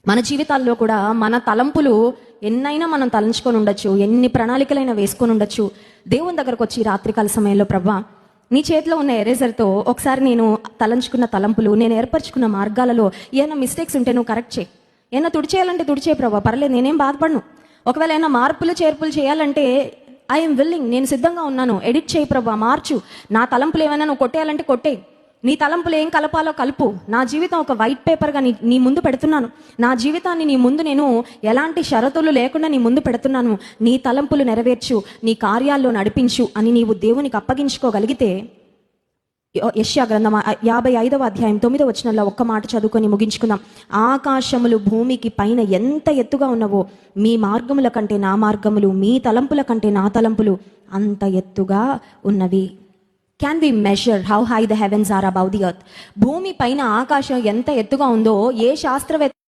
మన జీవితాల్లో కూడా మన తలంపులు ఎన్నైనా మనం తలంచుకొని ఉండొచ్చు, ఎన్ని ప్రణాళికలైనా వేసుకొని ఉండొచ్చు. దేవుని దగ్గరకు వచ్చి రాత్రికాల సమయంలో, ప్రభా నీ చేతిలో ఉన్న ఎరేజర్తో ఒకసారి నేను తలంచుకున్న తలంపులు, నేను ఏర్పరచుకున్న మార్గాలలో ఏమైనా మిస్టేక్స్ ఉంటే నువ్వు కరెక్ట్ చేయి. ఏమైనా తుడిచేయాలంటే తుడిచే ప్రభా, పర్లేదు, నేనేం బాధపడను. ఒకవేళ ఏమైనా మార్పులు చేర్పులు చేయాలంటే ఐఎమ్ విల్లింగ్, నేను సిద్ధంగా ఉన్నాను. ఎడిట్ చేయి ప్రభా, మార్చు. నా తలంపులు ఏమైనా నువ్వు కొట్టేయాలంటే కొట్టే. నీ తలంపులు ఏం కలపాలో కలుపు. నా జీవితం ఒక వైట్ పేపర్గా నీ ముందు పెడుతున్నాను. నా జీవితాన్ని నీ ముందు నేను ఎలాంటి షరతులు లేకుండా నీ ముందు పెడుతున్నాను. నీ తలంపులు నెరవేర్చు, నీ కార్యాల్లో నడిపించు అని నీవు దేవునికి అప్పగించుకోగలిగితే, యెషయా గ్రంథం 55వ అధ్యాయం 9వ వచనంలో ఒక్క మాట చదువుకొని ముగించుకుందాం. ఆకాశములు భూమికి పైన ఎంత ఎత్తుగా ఉన్నవో మీ మార్గముల కంటే నా మార్గములు, మీ తలంపుల కంటే నా తలంపులు అంత ఎత్తుగా ఉన్నవి. Can we measure how high the heavens are above the earth? భూమి పైన ఆకాశం ఎంత ఎత్తుగా ఉందో ఏ శాస్త్రవేత్త